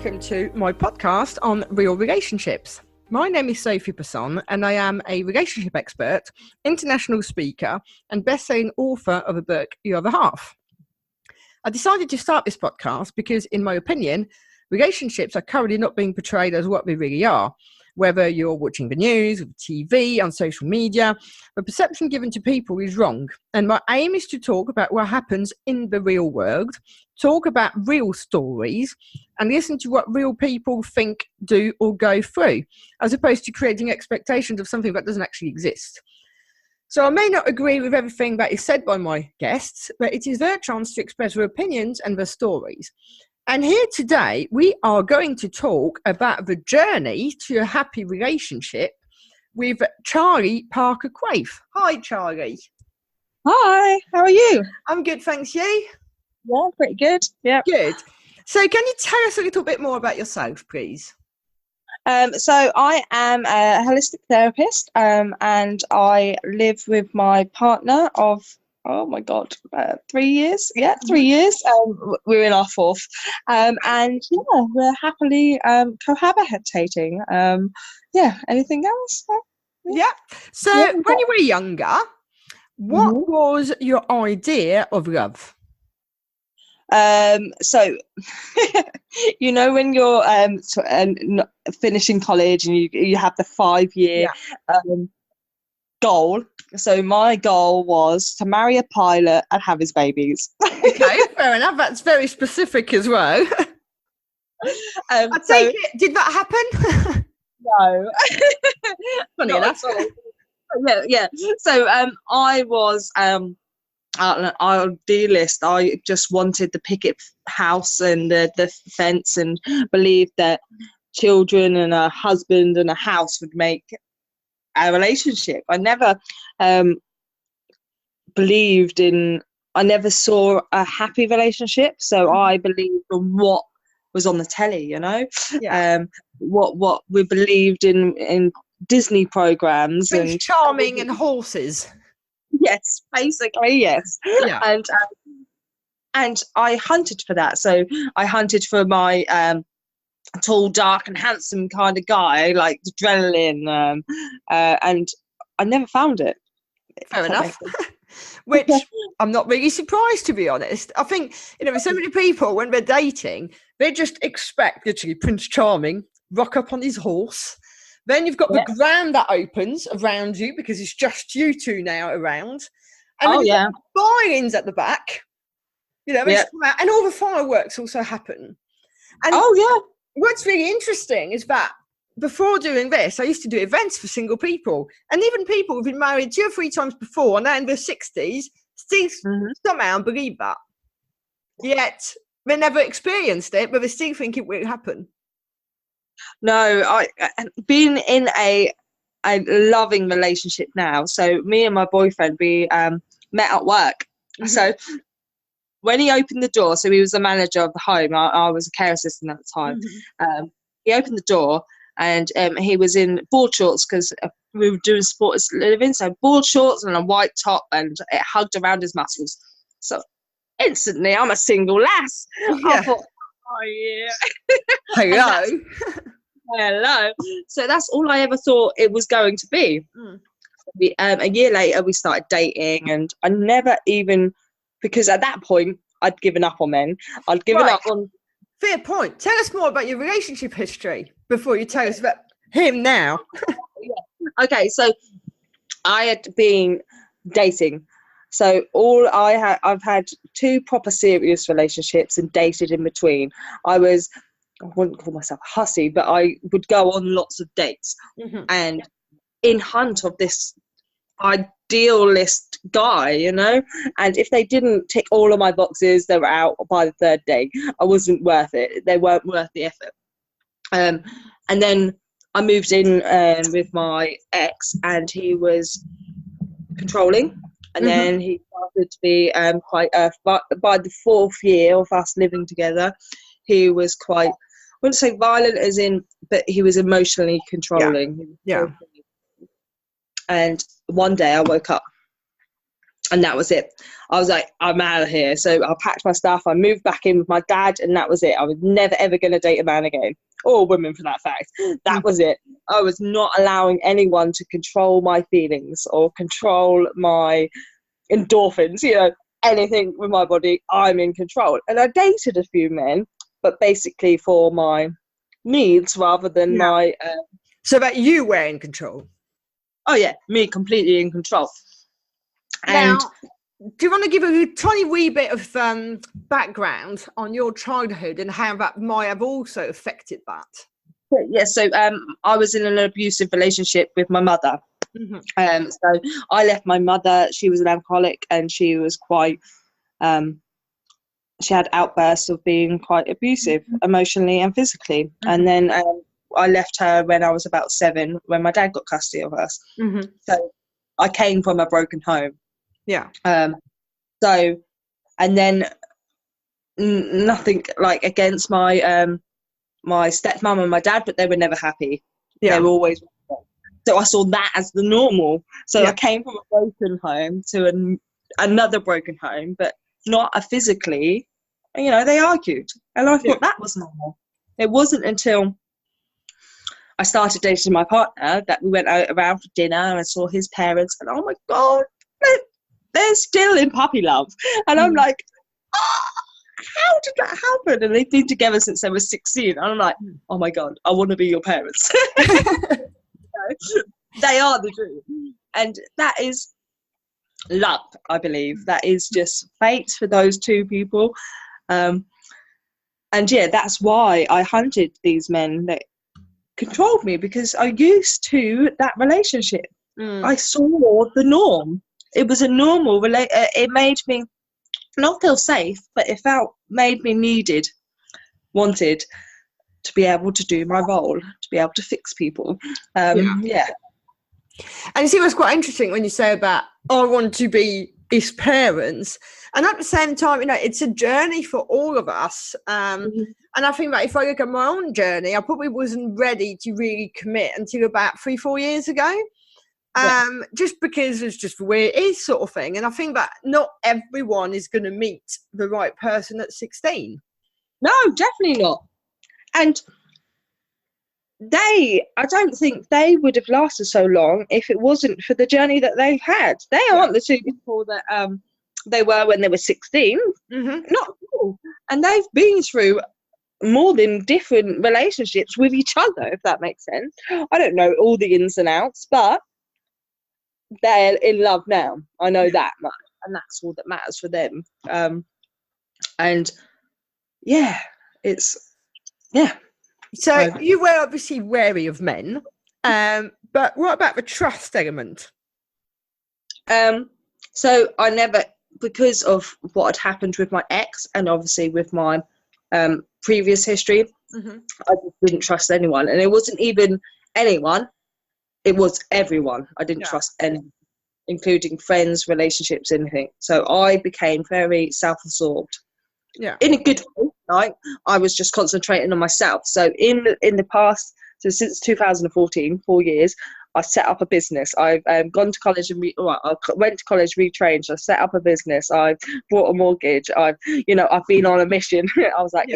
welcome to my podcast on real relationships. My name is Sophie Passon and I am a relationship expert, international speaker and best-selling author of the book Your Other Half. I decided to start this podcast because, in my opinion, relationships are currently not being portrayed as what they really are. Whether you're watching the news, TV, on social media, the perception given to people is wrong. And my aim is to talk about what happens in the real world, talk about real stories, and listen to what real people think, do, or go through, as opposed to creating expectations of something that doesn't actually exist. So I may not agree with everything that is said by my guests, but it is their chance to express their opinions and their stories. And here today, we are going to talk about the journey to a happy relationship with Charlie Parker Quaife. Hi, Charlie. Hi, how are you? I'm good, thanks. You? Yeah, pretty good. Yeah. Good. So can you tell us a little bit more about yourself, please? So I am a holistic therapist, and I live with my partner of 3 years. Yeah, 3 years. We're in our fourth, and yeah, we're happily cohabitating. Anything else? Yeah. So when you were younger, what was your idea of love? So you know, when you're finishing college and you have the 5-year goal. So my goal was to marry a pilot and have his babies. Okay, fair enough. That's very specific as well. I take it. Did that happen? No. Funny enough. Yeah. So I was an idealist. I just wanted the picket house and the fence, and believed that children and a husband and a house would make a relationship. I never I never saw a happy relationship, so I believed in what was on the telly, you know. What we believed in Disney programs. Prince and Charming and horses. Yes, basically, yes. Yeah. And I hunted for that. So I hunted for my tall, dark and handsome kind of guy, like adrenaline, and I never found it. Fair enough. Which I'm not really surprised, to be honest. I think, with so many people, when they're dating, they just expect literally Prince Charming rock up on his horse. Then you've got the ground that opens around you because it's just you two now around. And then you've got the violins at the back. And all the fireworks also happen. And what's really interesting is that before doing this, I used to do events for single people. And even people who've been married 2 or 3 times before, now in their 60s, still somehow believe that. Yet they never experienced it, but they still think it will happen. No, I been in a loving relationship now. So me and my boyfriend, we met at work. So when he opened the door, so he was the manager of the home. I was a care assistant at the time. He opened the door and he was in board shorts because we were doing sports living. So board shorts and a white top, and it hugged around his muscles. So instantly, I'm a single lass. I thought, oh yeah. Hello. So that's all I ever thought it was going to be. A year later, we started dating, and I never even, because at that point, I'd given up on men. I'd given up on... Fair point. Tell us more about your relationship history before you tell us about him now. Okay, so I had been dating. So I've had 2 proper serious relationships and dated in between. I wouldn't call myself hussy, but I would go on lots of dates and in hunt of this idealist guy, and if they didn't tick all of my boxes, they were out by the 3rd day. I wasn't worth it. They weren't worth the effort. And then I moved in with my ex, and he was controlling, and then he started to be quite by the 4th year of us living together, he was quite, I wouldn't say violent as in, but he was emotionally controlling. Yeah. And one day I woke up And that was it. I was like, I'm out of here. So I packed my stuff. I moved back in with my dad, and that was it. I was never, ever going to date a man again, or a woman for that fact. That was it. I was not allowing anyone to control my feelings or control my endorphins, anything with my body. I'm in control. And I dated a few men, but basically for my needs rather than my... so that you were in control. Oh, yeah, me completely in control. Now, do you want to give a tiny wee bit of background on your childhood and how that might have also affected that? Yeah, so I was in an abusive relationship with my mother. So I left my mother. She was an alcoholic, and she was quite... she had outbursts of being quite abusive emotionally and physically. And then I left her when I was about 7, when my dad got custody of us. So I came from a broken home. Yeah. So, and then nothing like against my my stepmom and my dad, but they were never happy. They were always... So I saw that as the normal. So I came from a broken home to another broken home, but not a physically. They argued, and I thought that was normal. It wasn't until I started dating my partner that we went out around for dinner, and I saw his parents, and oh my God, they're still in puppy love. And I'm like, how did that happen? And they've been together since they were 16. And I'm like, oh my God, I want to be your parents. They are the truth. And that is love, I believe. That is just fate for those two people. And yeah, that's why I hunted these men that controlled me, because I used to that relationship. I saw the norm. It was a normal it made me not feel safe, but it made me needed, wanted to be able to do my role, to be able to fix people. Yeah. And you see what's quite interesting when you say about, I want to be his parents, and at the same time, it's a journey for all of us. And I think that if I look at my own journey, I probably wasn't ready to really commit until about 3-4 years ago. Just because it's just the way it is, sort of thing. And I think that not everyone is going to meet the right person at 16. No, definitely not. And I don't think they would have lasted so long if it wasn't for the journey that they've had. They aren't the two people that they were when they were 16. Not at all. And they've been through more than different relationships with each other, if that makes sense. I don't know all the ins and outs, but they're in love now. I know that much, and that's all that matters for them. And yeah, So you were obviously wary of men, but what about the trust element? So I never, because of what had happened with my ex, and obviously with my previous history, I just didn't trust anyone. And it wasn't even anyone, it was everyone. I didn't trust anyone, including friends, relationships, anything. So I became very self-absorbed. In a good way. Like, I was just concentrating on myself. So in the past, so since 2014, 4 years, I set up a business. I've gone to college and I went to college, retrained. I set up a business. I bought a mortgage. I've been on a mission. I was like,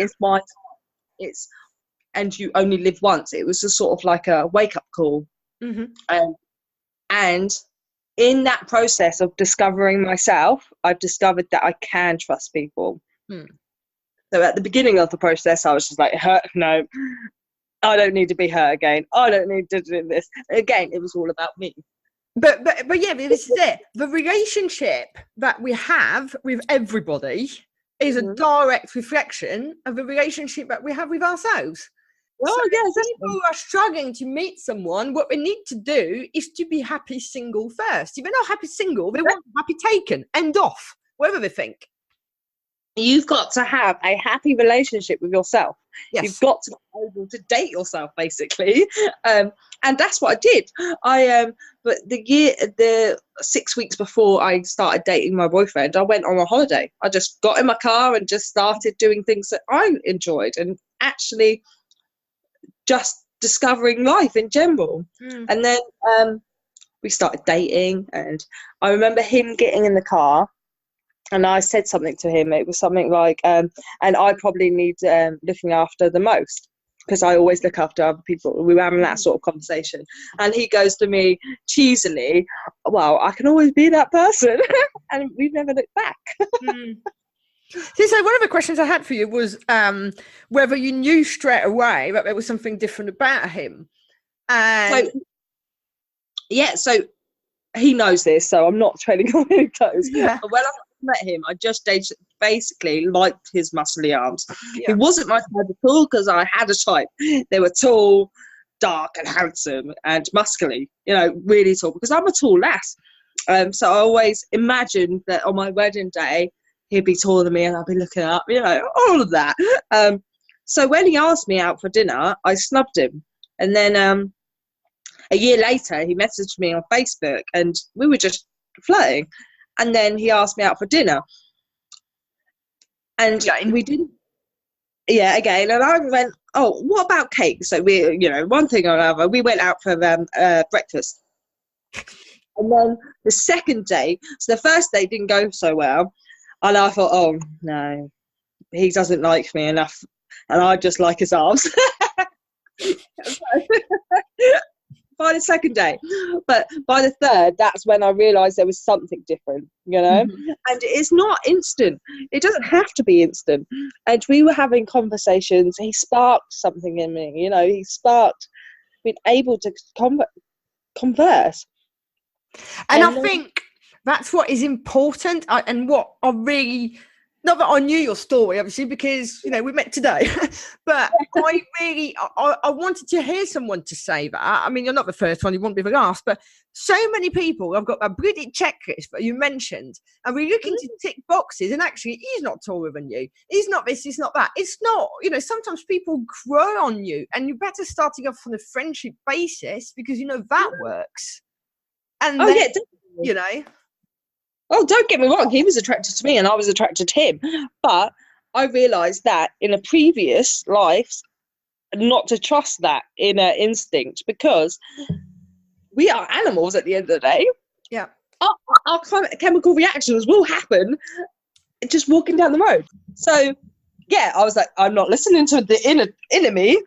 and you only live once. It was just sort of like a wake up call. And in that process of discovering myself, I've discovered that I can trust people. So at the beginning of the process, I was just like, no, I don't need to be hurt again. I don't need to do this. Again, it was all about me. But yeah, this is it. The relationship that we have with everybody is a direct reflection of the relationship that we have with ourselves. Oh, yeah, if people are struggling to meet someone, what they need to do is to be happy single first. If they're not happy single, they want happy taken. End off. Whatever they think. You've got to have a happy relationship with yourself. Yes. You've got to be able to date yourself, basically. And that's what I did. But the 6 weeks before I started dating my boyfriend, I went on a holiday. I just got in my car and just started doing things that I enjoyed, and actually just discovering life in general. And then we started dating, and I remember him getting in the car, and I said something to him. It was something like, and I probably need looking after the most, because I always look after other people. We were having that sort of conversation. And he goes to me cheesily, well, I can always be that person. And we've never looked back. So one of the questions I had for you was whether you knew straight away that there was something different about him. And so he knows this, so I'm not treading on any toes. Yeah. But when I met him, I just basically liked his muscly arms. Yeah. He wasn't my type at all, because I had a type. They were tall, dark and handsome and muscly, really tall, because I'm a tall lass. So I always imagined that on my wedding day, he'd be taller than me and I'd be looking up, all of that. So when he asked me out for dinner, I snubbed him. And then a year later, he messaged me on Facebook and we were just flirting. And then he asked me out for dinner. And we didn't. Yeah, again. And I went, oh, what about cake? So we, one thing or another, we went out for breakfast. And then the second day, so the first day didn't go so well. And I thought, oh, no, he doesn't like me enough. And I just like his arms. By the second day. But by the third, that's when I realised there was something different, And it's not instant. It doesn't have to be instant. And we were having conversations. He sparked something in me, He sparked being able to converse. And I think that's what is important, and what I really, not that I knew your story, obviously, because, we met today, but I wanted to hear someone to say that. I mean, you're not the first one, you won't be the last, but so many people have got a bloody checklist that you mentioned, and we're looking to tick boxes, and actually, he's not taller than you. He's not this, he's not that. It's not, sometimes people grow on you, and you're better starting off on a friendship basis, because, that works. And then, yeah, definitely. Oh, don't get me wrong, he was attracted to me and I was attracted to him. But I realised that in a previous life, not to trust that inner instinct, because we are animals at the end of the day. Yeah. Our chemical reactions will happen just walking down the road. So, yeah, I was like, I'm not listening to the inner me.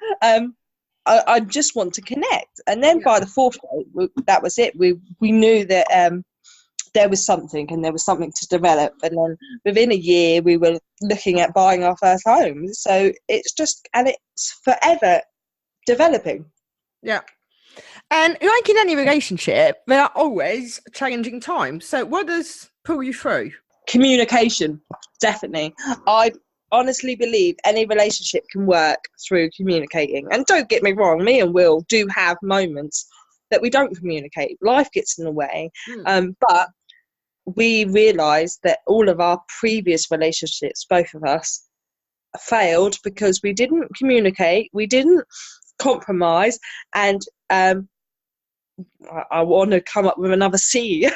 I just want to connect. And then by the fourth day, that was it. We knew that there was something, and there was something to develop. And then within a year, we were looking at buying our first home. So it's forever developing. Yeah. And like in any relationship, there are always challenging times. So what does pull you through? Communication, definitely. I honestly believe any relationship can work through communicating. And don't get me wrong, me and Will do have moments that we don't communicate. Life gets in the way. But we realised that all of our previous relationships, both of us, failed because we didn't communicate, we didn't compromise, and I want to come up with another C.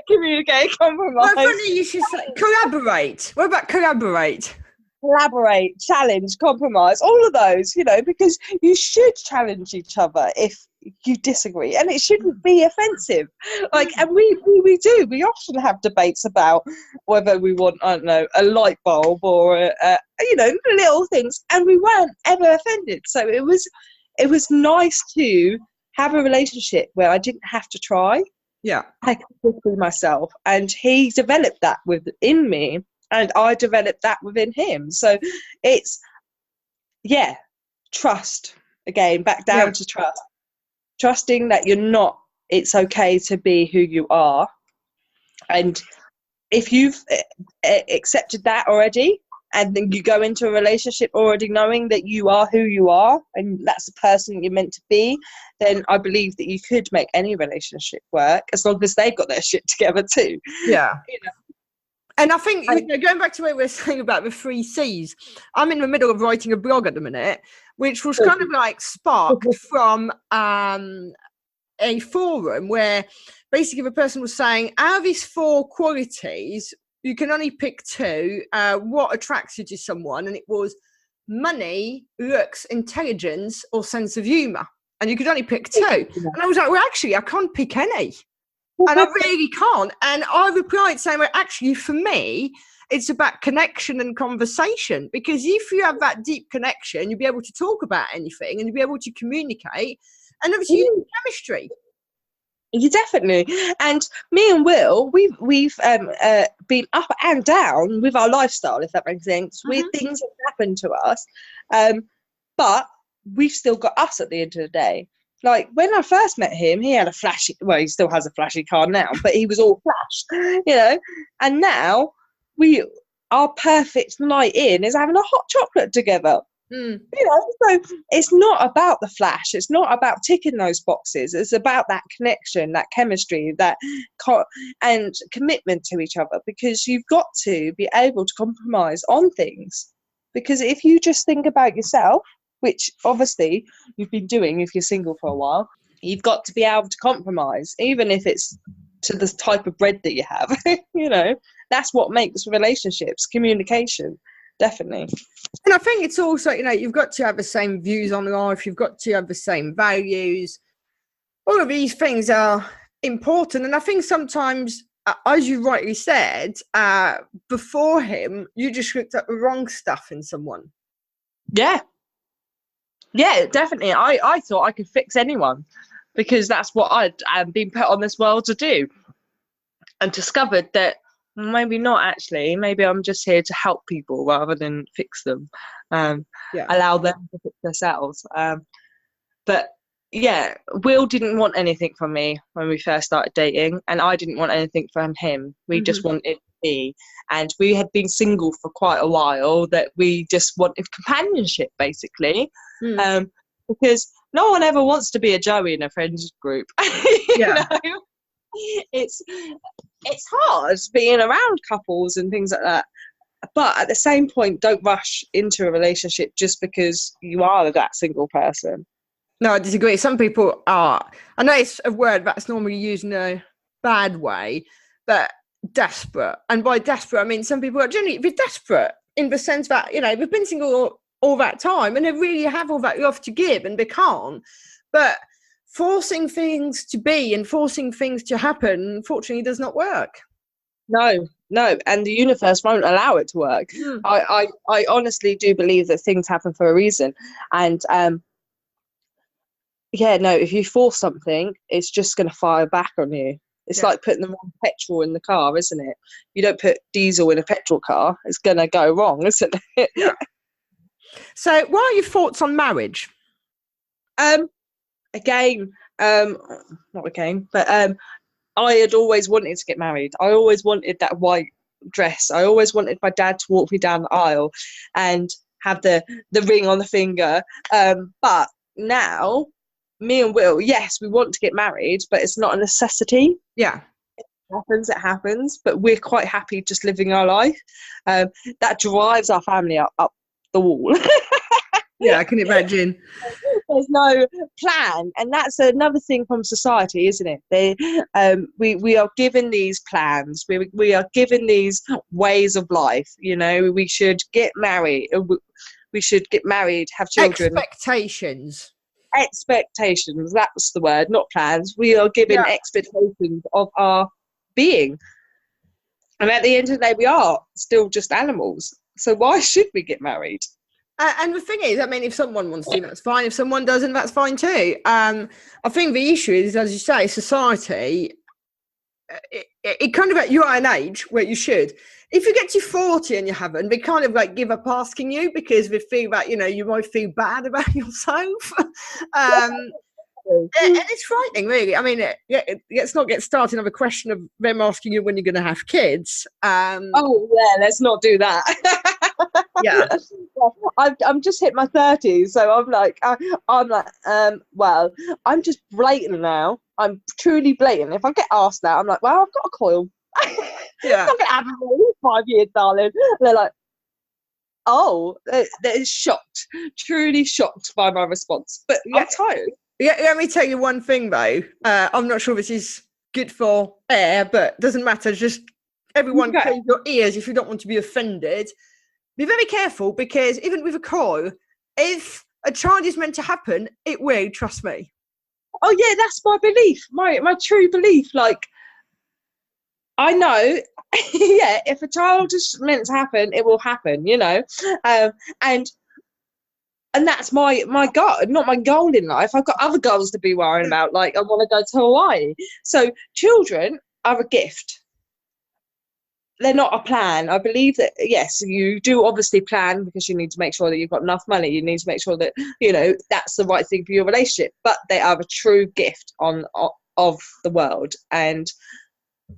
Communicate, compromise. Well, funny you should say collaborate. What about collaborate? Collaborate, challenge, compromise, all of those, because you should challenge each other if you disagree, and it shouldn't be offensive. And we do. We often have debates about whether we want, I don't know, a light bulb or little things, and we weren't ever offended. So it was nice to have a relationship where I didn't have to try. Yeah, I could be myself, and he developed that within me, and I developed that within him. So it's trust again, back down to trust. Trusting that it's okay to be who you are. And if you've accepted that already, and then you go into a relationship already knowing that you are who you are, and that's the person you're meant to be, then I believe that you could make any relationship work, as long as they've got their shit together too. Yeah. And I think, going back to what we were saying about the 3 C's, I'm in the middle of writing a blog at the minute, which was kind of like sparked from a forum where basically the person was saying, out of these 4 qualities, you can only pick 2. What attracts you to someone? And it was money, looks, intelligence, or sense of humour. and you could only pick two. And I was like, well, actually, I can't pick any. And I really can't. And I replied saying, well, actually, for me, it's about connection and conversation. Because if you have that deep connection, you'll be able to talk about anything and you'll be able to communicate. And obviously, you have chemistry. You definitely. And me and Will, we've been up and down with our lifestyle, if that makes sense. Weird things have happened to us, but we've still got us at the end of the day. Like when I first met him, he had a flashy, well, he still has a flashy car now, but he was all flashed, you know. And now our perfect night in is having a hot chocolate together. You know, so it's not about the flash, it's not about ticking those boxes, it's about that connection, that chemistry, that and commitment to each other, because you've got to be able to compromise on things. Because if you just think about yourself, which obviously you've been doing if you're single for a while, you've got to be able to compromise, even if it's to the type of bread that you have. You know, that's what makes relationships, communication. Definitely. And I think it's also, you know, you've got to have the same views on life. You've got to have the same values. All of these things are important. And I think sometimes, as you rightly said, before him, you just looked at the wrong stuff in someone. Yeah. Yeah, definitely. I thought I could fix anyone because that's what I'd been put on this world to do. And discovered that maybe not actually. Maybe I'm just here to help people rather than fix them. Allow them to fix themselves. But yeah, Will didn't want anything from me when we first started dating, and I didn't want anything from him. We just wanted to be, and we had been single for quite a while. That we just wanted companionship, basically, because no one ever wants to be a Joey in a friends group. You know? It's hard being around couples and things like that, but at the same point, don't rush into a relationship just because you are that single person. No, I disagree. Some people are, I know it's a word that's normally used in a bad way, but desperate. And by desperate, I mean some people are generally desperate in the sense that, you know, they've been single all that time and they really have all that love to give and they can't. But forcing things to be and forcing things to happen, unfortunately, does not work. No, and the universe won't allow it to work. I honestly do believe that things happen for a reason. And if you force something, it's just going to fire back on you. It's like putting the wrong petrol in the car, isn't it? You don't put diesel in a petrol car, it's going to go wrong, isn't it? Yeah. So what are your thoughts on marriage? I had always wanted to get married. I always wanted that white dress. I always wanted my dad to walk me down the aisle and have the ring on the finger. But now, me and Will, yes, we want to get married, but it's not a necessity. Yeah. It happens, but we're quite happy just living our life. That drives our family up the wall. Yeah, I can imagine. There's no plan, and that's another thing from society, isn't it? We are given these plans, we are given these ways of life. You know, we should get married, have children. Expectations, that's the word, not plans. We are given expectations of our being, and at the end of the day, we are still just animals. So why should we get married? And the thing is, I mean, if someone wants to, that's fine. If someone doesn't, that's fine too. I think the issue is, as you say, society, it kind of, you're at an age where you should. If you get to 40 and you haven't, they kind of like give up asking you because they feel that, you know, you might feel bad about yourself. And it's frightening, really. I mean, let's not get started on the question of them asking you when you're going to have kids. Let's not do that. Yeah. I'm just hit my 30s, so I'm like, I'm just blatant now. I'm truly blatant. If I get asked that, I'm like, well, I've got a coil. Yeah. I'm not going to have it in 5 years, darling. They're like, they're shocked, truly shocked by my response. But I'm tired. Yeah, let me tell you one thing, though. I'm not sure this is good for air, but doesn't matter. Just everyone close your ears if you don't want to be offended. Be very careful, because even with a coil, if a child is meant to happen, it will, trust me. Oh yeah, that's my belief, my true belief. Like, I know, yeah, if a child is meant to happen, it will happen, you know. And that's my goal, not my goal in life. I've got other goals to be worrying about, like I want to go to Hawaii. So children are a gift. They're not a plan. I believe that, yes, you do obviously plan because you need to make sure that you've got enough money. You need to make sure that, you know, that's the right thing for your relationship. But they are a true gift of the world, and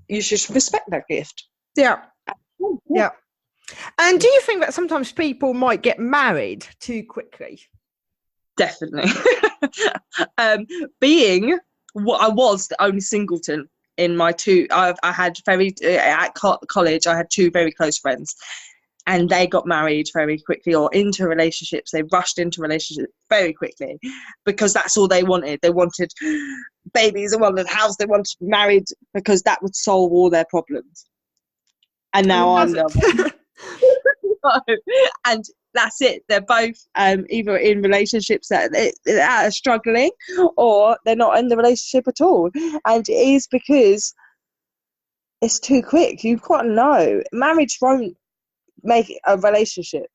you should respect that gift. Yeah. Yeah. And do you think that sometimes people might get married too quickly? Definitely. Being what I was the only singleton in my I had at college, I had two very close friends, and they got married very quickly, or into relationships. They rushed into relationships very quickly because that's all they wanted. They wanted babies, they wanted a house, they wanted to be married because that would solve all their problems. And now I'm the and that's it. They're both either in relationships that are struggling, or they're not in the relationship at all. And it is because it's too quick. You've got to know. Marriage won't make a relationship.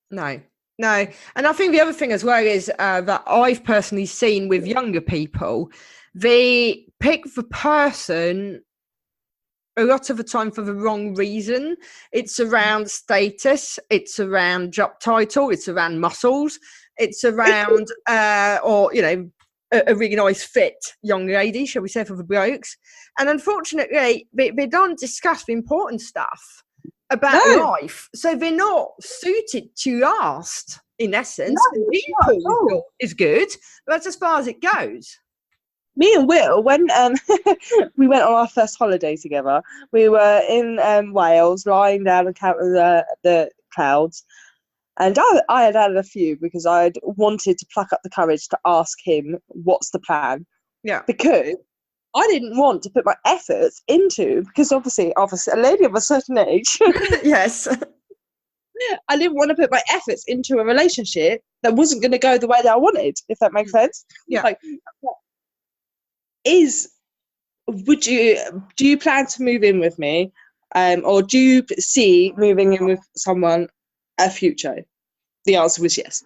No. And I think the other thing as well is that I've personally seen with younger people, they pick the person a lot of the time for the wrong reason. It's around status, it's around job title, it's around muscles, it's around or, you know, a really nice fit young lady, shall we say, for the blokes. And unfortunately, they don't discuss the important stuff about life. So they're not suited to last, in essence. People is good, but that's as far as it goes. Me and Will, when we went on our first holiday together, we were in Wales, lying down and counting the clouds. And I had a few because I'd wanted to pluck up the courage to ask him, what's the plan? Yeah. Because I didn't want to put my efforts into, because obviously a lady of a certain age. Yes. I didn't want to put my efforts into a relationship that wasn't going to go the way that I wanted, if that makes sense. Yeah. Like, do you plan to move in with me, or do you see moving in with someone a future? The answer was yes.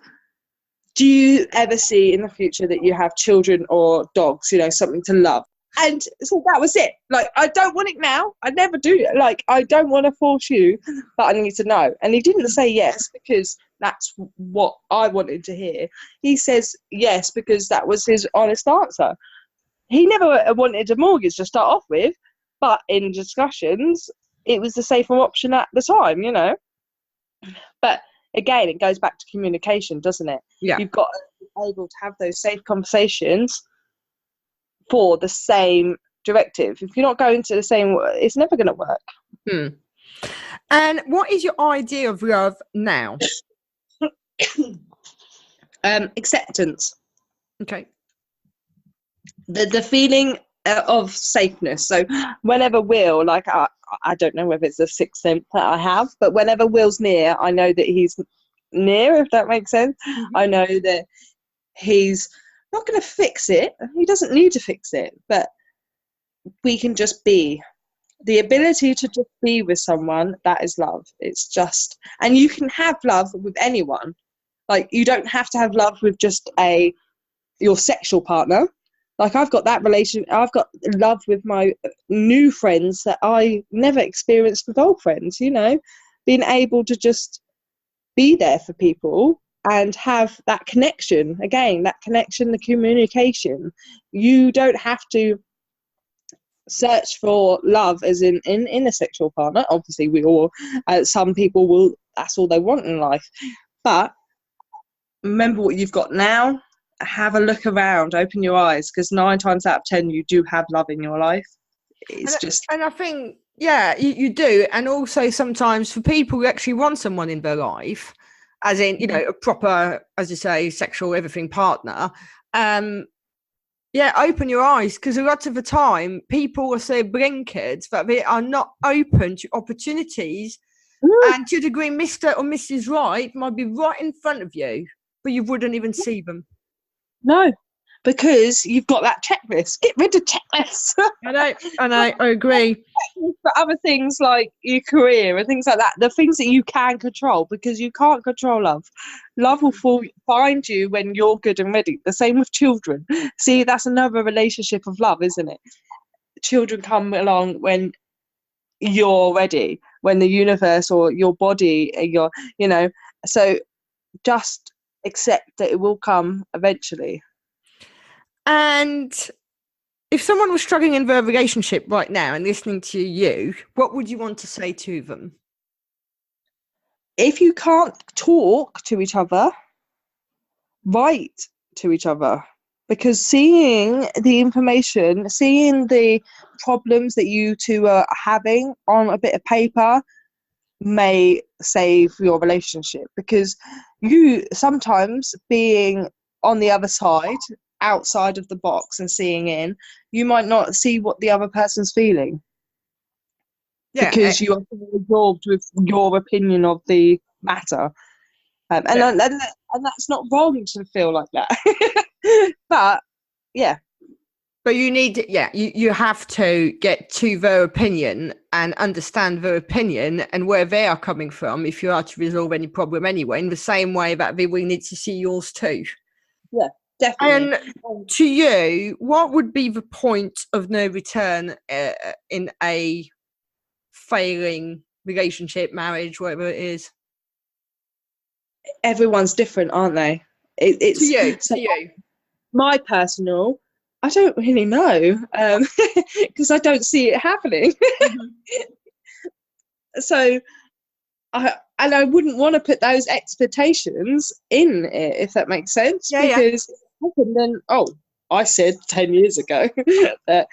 Do you ever see in the future that you have children or dogs, you know, something to love? And so that was it. Like, I don't want it now. I never do. Like, I don't want to force you, but I need to know. And he didn't say yes because that's what I wanted to hear. He says yes because that was his honest answer. He never wanted a mortgage to start off with, but in discussions, it was the safer option at the time, you know. But again, it goes back to communication, doesn't it? Yeah. You've got to be able to have those safe conversations for the same directive. If you're not going to the same, it's never going to work. And what is your idea of love now? Acceptance. Okay. The feeling of safeness. So whenever Will, like I don't know whether it's a sixth sense that I have, but whenever Will's near, I know that he's near, if that makes sense. Mm-hmm. I know that he's not going to fix it. He doesn't need to fix it, but we can just be. The ability to just be with someone, that is love. It's just, and you can have love with anyone. Like, you don't have to have love with just your sexual partner. Like, I've got that I've got love with my new friends that I never experienced with old friends, you know, being able to just be there for people and have that connection. Again, that connection, the communication. You don't have to search for love as in a sexual partner. Obviously, we all, some people will, that's all they want in life. But remember what you've got now. Have a look around, open your eyes, because 9 times out of 10 you do have love in your life. And I think, yeah, you do. And also sometimes for people who actually want someone in their life, as in, you know, a proper, as you say, sexual everything partner, yeah, open your eyes, because a lot of the time people are so blinkered that they are not open to opportunities. And to the degree Mr. or Mrs. Right might be right in front of you, but you wouldn't even see them. No, because you've got that checklist. Get rid of checklists. I agree. For other things like your career and things like that, the things that you can control, because you can't control love. Love will find you when you're good and ready. The same with children. See, that's another relationship of love, isn't it? Children come along when you're ready, when the universe or your body, so just accept that it will come eventually. And if someone was struggling in their relationship right now and listening to you, what would you want to say to them? If you can't talk to each other, write to each other, because seeing the information, seeing the problems that you two are having on a bit of paper may save your relationship, because you sometimes being on the other side, outside of the box and seeing in, you might not see what the other person's feeling, because you are absorbed with your opinion of the matter, and that's not wrong to feel like that. But you need, you have to get to their opinion and understand their opinion and where they are coming from if you are to resolve any problem anyway, in the same way that they will need to see yours too. Yeah, definitely. And to you, what would be the point of no return in a failing relationship, marriage, whatever it is? Everyone's different, aren't they? It's to you. My personal, I don't really know, because I don't see it happening. So I wouldn't want to put those expectations in it, if that makes sense. Because then, I said 10 years ago that,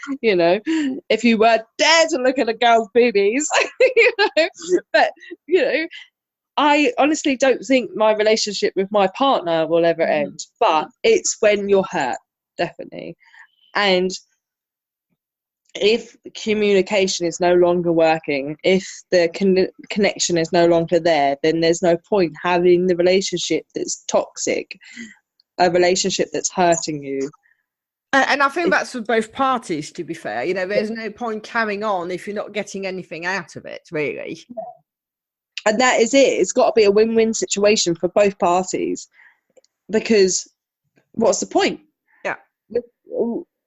if you were dare to look at a girl's boobies, but, I honestly don't think my relationship with my partner will ever end, but it's when you're hurt, definitely. And if communication is no longer working, if the connection is no longer there, then there's no point having the relationship that's toxic, a relationship that's hurting you. And I think that's for both parties, to be fair. There's no point carrying on if you're not getting anything out of it, really. Yeah. And that is it. It's got to be a win-win situation for both parties, because what's the point? Yeah.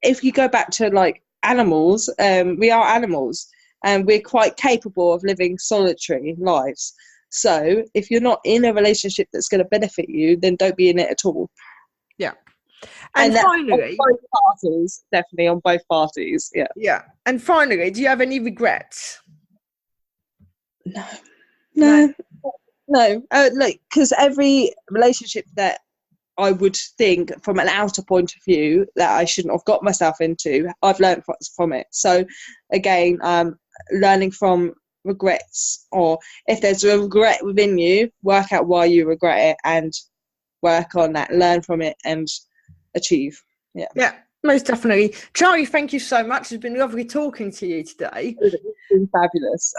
If you go back to like animals, we are animals and we're quite capable of living solitary lives. So if you're not in a relationship that's going to benefit you, then don't be in it at all. Yeah. And finally, on both parties, definitely on both parties. Yeah. Yeah. And finally, do you have any regrets? No. Because every relationship that I would think from an outer point of view that I shouldn't have got myself into, I've learned from it. So again, learning from regrets, or if there's a regret within you, work out why you regret it and work on that, learn from it and achieve. Yeah, most definitely. Charlie, thank you so much. It's been lovely talking to you today. It's been fabulous.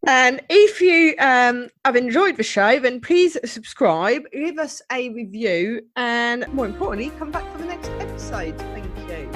And if you have enjoyed the show, then please subscribe, leave us a review, and more importantly, come back for the next episode. Thank you.